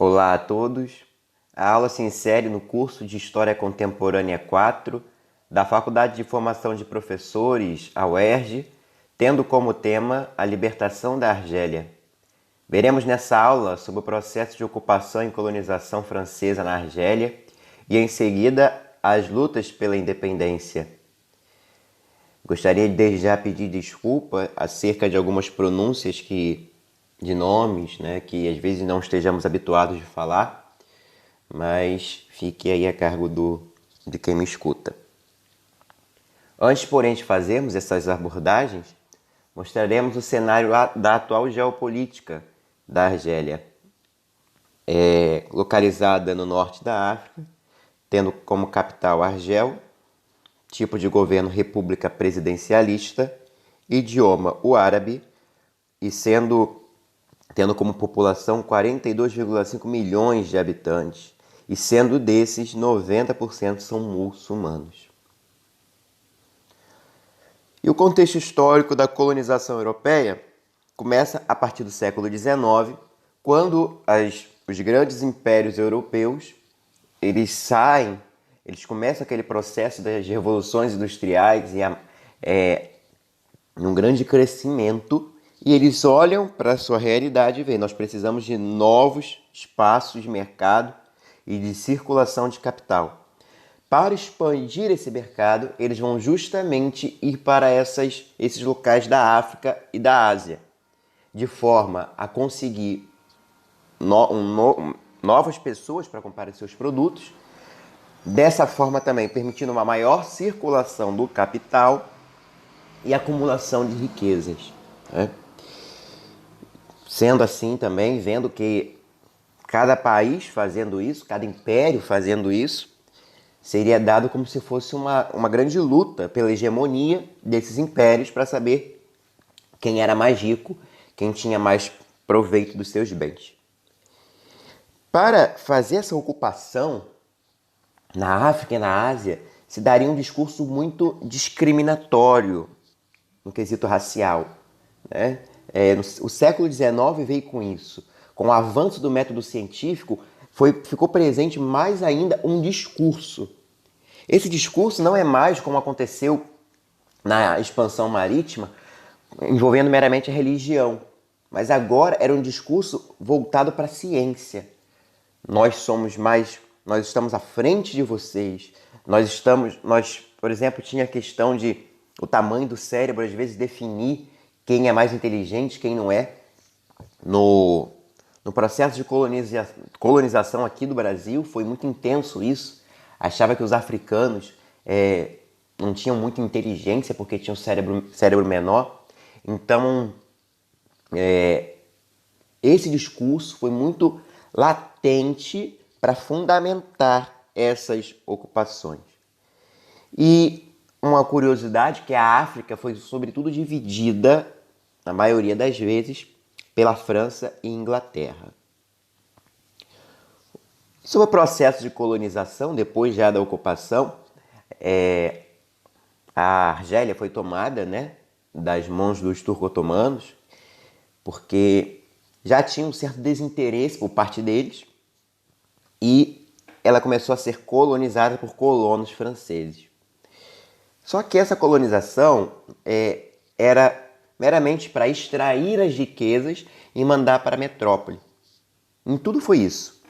Olá a todos. A aula se insere no curso de História Contemporânea 4 da Faculdade de Formação de Professores, a UERJ, tendo como tema a libertação da Argélia. Veremos nessa aula sobre o processo de ocupação e colonização francesa na Argélia e, em seguida, as lutas pela independência. Gostaria de desde já pedir desculpa acerca de algumas pronúncias de nomes, que às vezes não estejamos habituados de falar, mas fique aí a cargo de quem me escuta. Antes, porém, de fazermos essas abordagens, mostraremos o cenário da atual geopolítica da Argélia, localizada no norte da África, tendo como capital Argel, tipo de governo república presidencialista, idioma o árabe e tendo como população 42,5 milhões de habitantes, e sendo desses 90% são muçulmanos. E o contexto histórico da colonização europeia começa a partir do século XIX, quando os grandes impérios europeus eles começam aquele processo das revoluções industriais e um grande crescimento, e eles olham para a sua realidade e veem: nós precisamos de novos espaços de mercado e de circulação de capital. Para expandir esse mercado, eles vão justamente ir para esses locais da África e da Ásia, de forma a conseguir novas pessoas para comprar seus produtos, dessa forma também permitindo uma maior circulação do capital e acumulação de riquezas, né? Sendo assim também, vendo que cada país fazendo isso, cada império fazendo isso, seria dado como se fosse uma grande luta pela hegemonia desses impérios para saber quem era mais rico, quem tinha mais proveito dos seus bens. Para fazer essa ocupação na África e na Ásia, se daria um discurso muito discriminatório no quesito racial, né? O século XIX veio com isso. Com o avanço do método científico, ficou presente mais ainda um discurso. Esse discurso não é mais como aconteceu na expansão marítima, envolvendo meramente a religião, mas agora era um discurso voltado para a ciência. Nós estamos à frente de vocês. Por exemplo, tinha a questão de o tamanho do cérebro, às vezes, definir quem é mais inteligente, quem não é. No processo de colonização aqui do Brasil, foi muito intenso isso. Achava que os africanos não tinham muita inteligência porque tinham cérebro menor. Então, esse discurso foi muito latente para fundamentar essas ocupações. E uma curiosidade que a África foi sobretudo dividida, na maioria das vezes, pela França e Inglaterra. Sobre o processo de colonização, depois já da ocupação, a Argélia foi tomada, das mãos dos turco-otomanos, porque já tinha um certo desinteresse por parte deles, e ela começou a ser colonizada por colonos franceses. Só que essa colonização era meramente para extrair as riquezas e mandar para a metrópole. Em tudo foi isso.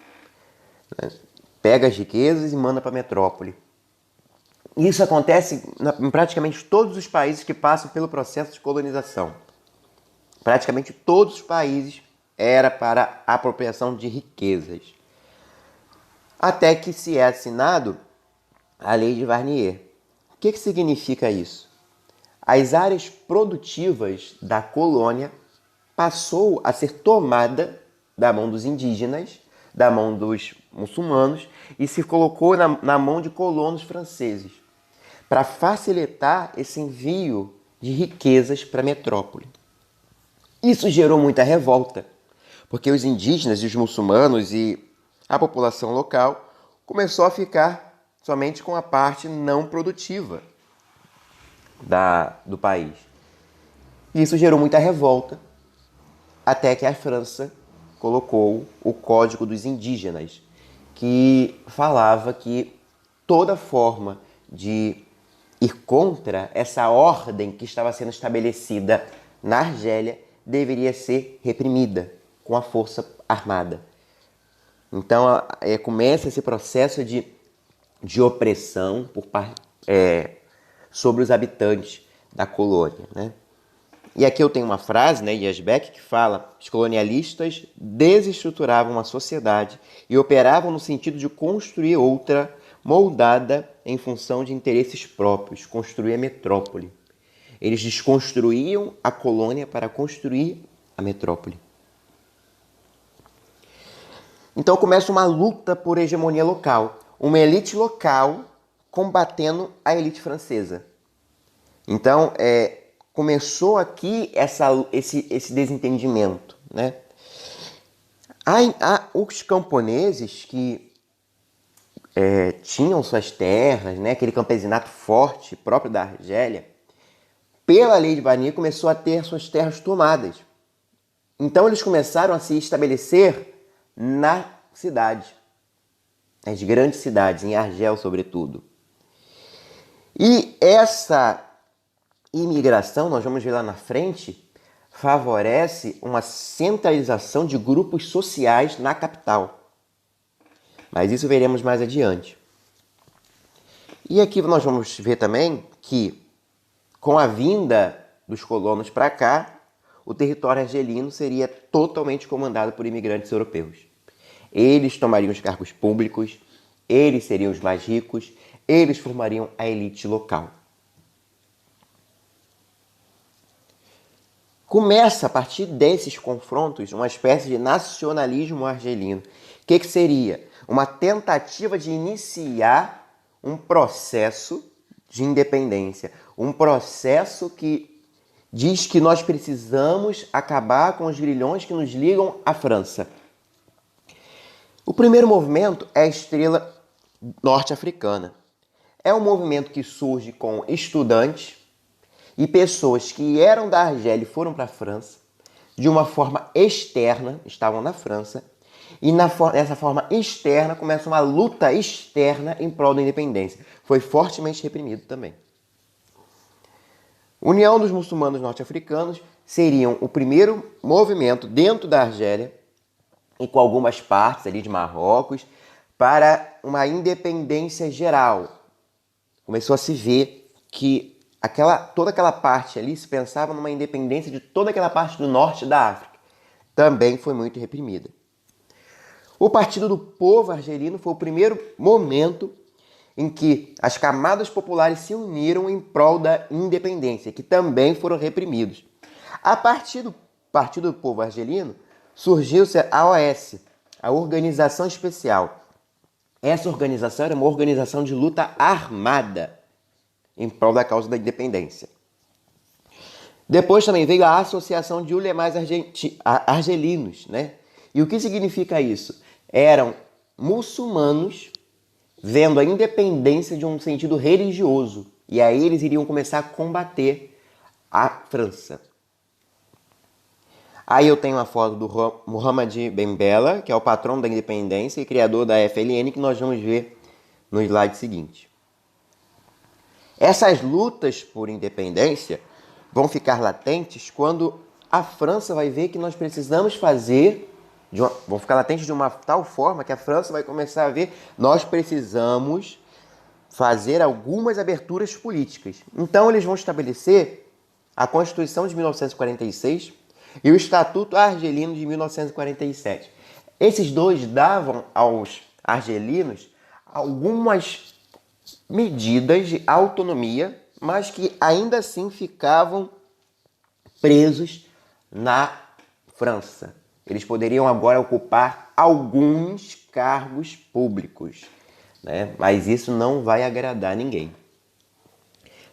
Pega as riquezas e manda para a metrópole. Isso acontece em praticamente todos os países que passam pelo processo de colonização. Praticamente todos os países era para a apropriação de riquezas. Até que se é assinado a Lei de Varnier. O que significa isso? As áreas produtivas da colônia passou a ser tomada da mão dos indígenas, da mão dos muçulmanos, e se colocou na mão de colonos franceses, para facilitar esse envio de riquezas para a metrópole. Isso gerou muita revolta, porque os indígenas e os muçulmanos e a população local começou a ficar somente com a parte não produtiva do país. E isso gerou muita revolta, até que a França colocou o Código dos Indígenas, que falava que toda forma de ir contra essa ordem que estava sendo estabelecida na Argélia deveria ser reprimida com a força armada. Então começa esse processo de opressão sobre os habitantes da colônia, né? E aqui eu tenho uma frase, né, Yazbek, que fala: os colonialistas desestruturavam a sociedade e operavam no sentido de construir outra moldada em função de interesses próprios, construir a metrópole. Eles desconstruíam a colônia para construir a metrópole. Então começa uma luta por hegemonia local, uma elite local combatendo a elite francesa. Então, começou aqui esse desentendimento, né? Os camponeses que tinham suas terras, né, aquele campesinato forte próprio da Argélia, pela lei de Barnier começou a ter suas terras tomadas. Então eles começaram a se estabelecer na cidade, nas grandes cidades, em Argel sobretudo. E essa imigração, nós vamos ver lá na frente, favorece uma centralização de grupos sociais na capital. Mas isso veremos mais adiante. E aqui nós vamos ver também que, com a vinda dos colonos para cá, o território argelino seria totalmente comandado por imigrantes europeus. Eles tomariam os cargos públicos, eles seriam os mais ricos, eles formariam a elite local. Começa, a partir desses confrontos, uma espécie de nacionalismo argelino. O que seria? Uma tentativa de iniciar um processo de independência. Um processo que diz que nós precisamos acabar com os grilhões que nos ligam à França. O primeiro movimento é a Estrela Norte-Africana. É um movimento que surge com estudantes e pessoas que eram da Argélia e foram para a França, de uma forma externa, estavam na França, e nessa forma externa começa uma luta externa em prol da independência. Foi fortemente reprimido também. União dos Muçulmanos Norte-Africanos seriam o primeiro movimento dentro da Argélia e com algumas partes ali de Marrocos para uma independência geral. Começou a se ver que toda aquela parte ali se pensava numa independência de toda aquela parte do norte da África. Também foi muito reprimida. O Partido do Povo Argelino foi o primeiro momento em que as camadas populares se uniram em prol da independência, que também foram reprimidos. A partir do Partido do Povo Argelino, surgiu-se a OS, a Organização Especial. Essa organização era uma organização de luta armada em prol da causa da independência. Depois também veio a Associação de Ulemás Argelinos, né? E o que significa isso? Eram muçulmanos vendo a independência de um sentido religioso. E aí eles iriam começar a combater a França. Aí eu tenho a foto do Mohamed Ben Bella, que é o patrão da independência e criador da FLN, que nós vamos ver no slide seguinte. Essas lutas por independência vão ficar latentes quando a França vai ver que nós precisamos vão ficar latentes de uma tal forma que a França vai começar a ver nós precisamos fazer algumas aberturas políticas. Então eles vão estabelecer a Constituição de 1946 e o Estatuto Argelino de 1947. Esses dois davam aos argelinos algumas medidas de autonomia, mas que ainda assim ficavam presos na França. Eles poderiam agora ocupar alguns cargos públicos, né? Mas isso não vai agradar ninguém.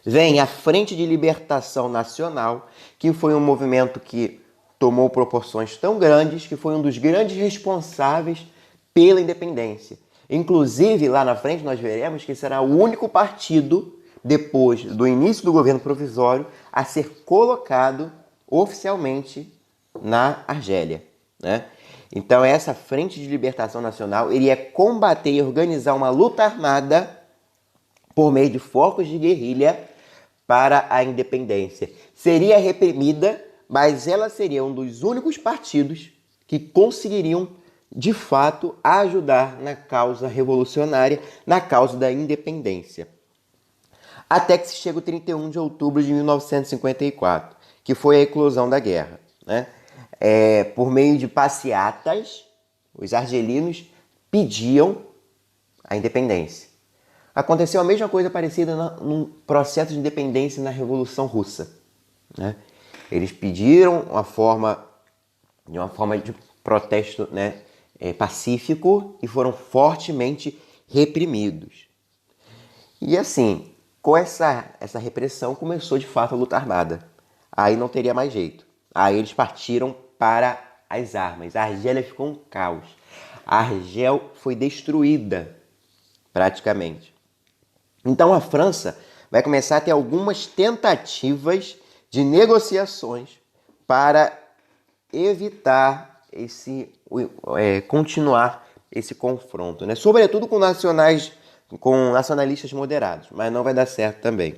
Vem a Frente de Libertação Nacional, que foi um movimento que tomou proporções tão grandes que foi um dos grandes responsáveis pela independência. Inclusive, lá na frente nós veremos que será o único partido, depois do início do governo provisório, a ser colocado oficialmente na Argélia, né? Então essa Frente de Libertação Nacional iria combater e organizar uma luta armada por meio de focos de guerrilha para a independência. Seria reprimida, mas ela seria um dos únicos partidos que conseguiriam, de fato, ajudar na causa revolucionária, na causa da independência. Até que se chega o 31 de outubro de 1954, que foi a eclosão da guerra, né? Por meio de passeatas, os argelinos pediam a independência. Aconteceu a mesma coisa parecida num processo de independência na Revolução Russa, né? Eles pediram uma forma de protesto, né, pacífico, e foram fortemente reprimidos. E assim, com essa repressão começou de fato a luta armada. Aí não teria mais jeito. Aí eles partiram para as armas. A Argélia ficou um caos. A Argel foi destruída praticamente. Então a França vai começar a ter algumas tentativas de negociações para evitar continuar esse confronto, né? Sobretudo com nacionalistas moderados, mas não vai dar certo também.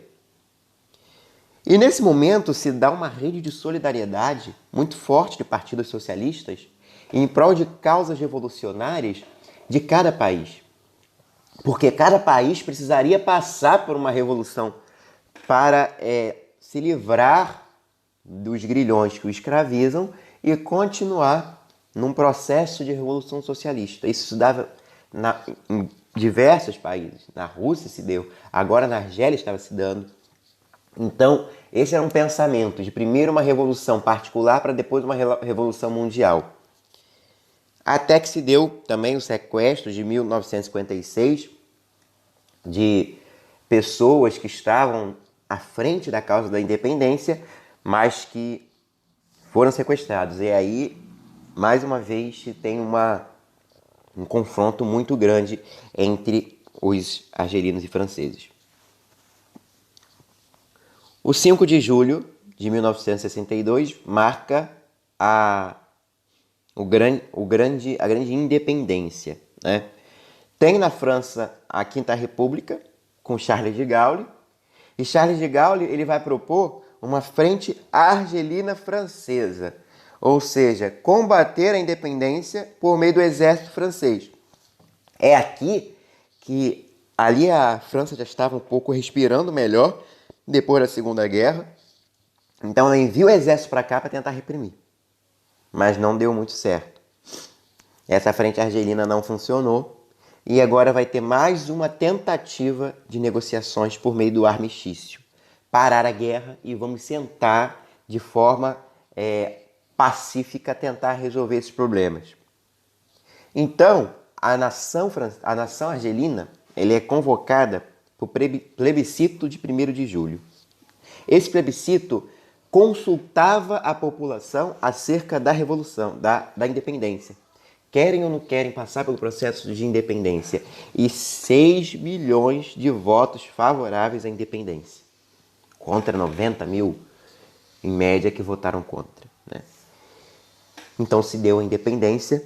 E nesse momento se dá uma rede de solidariedade muito forte de partidos socialistas em prol de causas revolucionárias de cada país. Porque cada país precisaria passar por uma revolução para se livrar dos grilhões que o escravizam e continuar num processo de revolução socialista. Isso se dava em diversos países. Na Rússia se deu, agora na Argélia estava se dando. Então, esse era um pensamento de primeiro uma revolução particular para depois uma revolução mundial. Até que se deu também o sequestro de 1956 de pessoas que estavam à frente da causa da independência, mas que foram sequestrados. E aí, mais uma vez, tem um confronto muito grande entre os argelinos e franceses. O 5 de julho de 1962 marca a grande independência, né? Tem na França a Quinta República, com Charles de Gaulle, e Charles de Gaulle ele vai propor uma frente argelina francesa, ou seja, combater a independência por meio do exército francês. É aqui que ali a França já estava um pouco respirando melhor depois da Segunda Guerra, então ela envia o exército para cá para tentar reprimir, mas não deu muito certo. Essa frente argelina não funcionou e agora vai ter mais uma tentativa de negociações por meio do armistício. Parar a guerra e vamos sentar de forma pacífica tentar resolver esses problemas. Então, a nação argelina é convocada para o plebiscito de 1º de julho. Esse plebiscito consultava a população acerca da revolução, da independência. Querem ou não querem passar pelo processo de independência? E 6 milhões de votos favoráveis à independência. Contra 90 mil, em média, que votaram contra, né? Então se deu a independência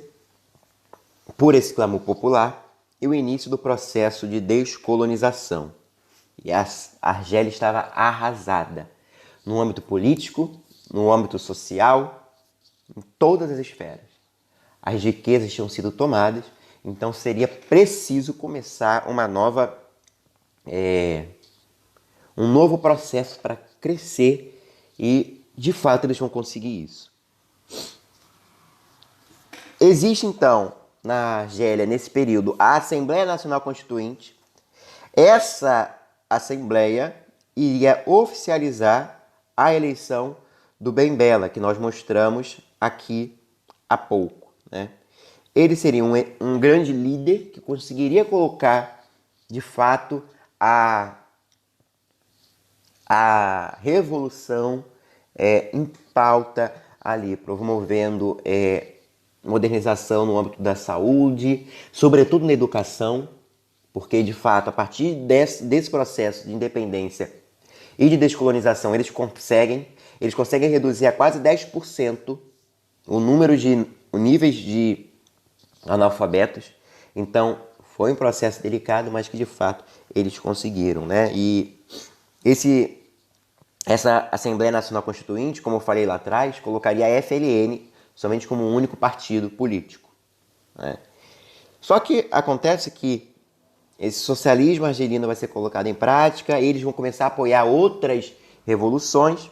por esse clamor popular e o início do processo de descolonização. E a Argélia estava arrasada no âmbito político, no âmbito social, em todas as esferas. As riquezas tinham sido tomadas, então seria preciso começar um novo processo para crescer e, de fato, eles vão conseguir isso. Existe, então, na Argélia, nesse período, a Assembleia Nacional Constituinte. Essa Assembleia iria oficializar a eleição do Ben Bella, que nós mostramos aqui há pouco, né? Ele seria um grande líder que conseguiria colocar, de fato, a revolução em pauta ali, promovendo modernização no âmbito da saúde, sobretudo na educação, porque, de fato, a partir desse processo de independência e de descolonização, eles conseguem reduzir a quase 10% o número de níveis de analfabetos. Então, foi um processo delicado, mas que de fato eles conseguiram, né? E essa Assembleia Nacional Constituinte, como eu falei lá atrás, colocaria a FLN somente como um único partido político, né? Só que acontece que esse socialismo argelino vai ser colocado em prática, eles vão começar a apoiar outras revoluções,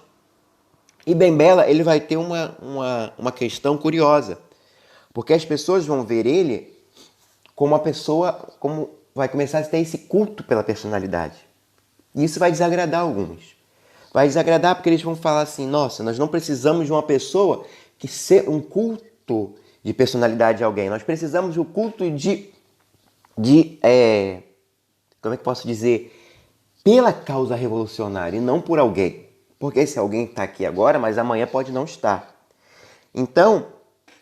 e Ben Bella ele vai ter uma questão curiosa, porque as pessoas vão ver ele como uma pessoa, como vai começar a ter esse culto pela personalidade. E isso vai desagradar alguns. Vai desagradar porque eles vão falar assim, nossa, nós não precisamos de uma pessoa que ser um culto de personalidade de alguém. Nós precisamos do culto como é que posso dizer? Pela causa revolucionária e não por alguém. Porque esse alguém está aqui agora, mas amanhã pode não estar. Então,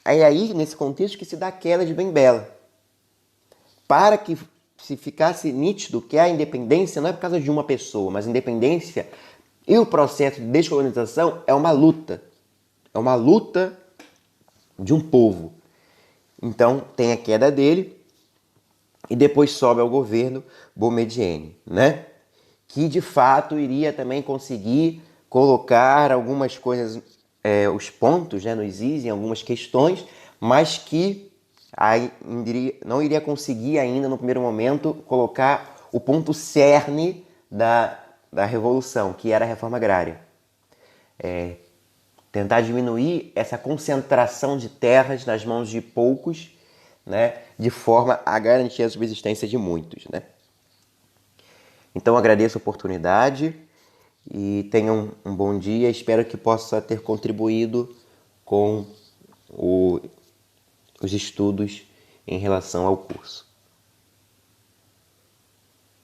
é aí nesse contexto que se dá a queda de Ben Bella. Para que se ficasse nítido que a independência não é por causa de uma pessoa, mas a independência e o processo de descolonização é uma luta. É uma luta de um povo. Então, tem a queda dele e depois sobe ao governo Boumediene, né? Que de fato iria também conseguir colocar algumas coisas, os pontos, né, nos is em algumas questões, mas que não iria conseguir ainda no primeiro momento colocar o ponto cerne da revolução, que era a reforma agrária. Tentar diminuir essa concentração de terras nas mãos de poucos, né, de forma a garantir a subsistência de muitos, né? Então agradeço a oportunidade e tenham um bom dia. Espero que possa ter contribuído com os estudos em relação ao curso.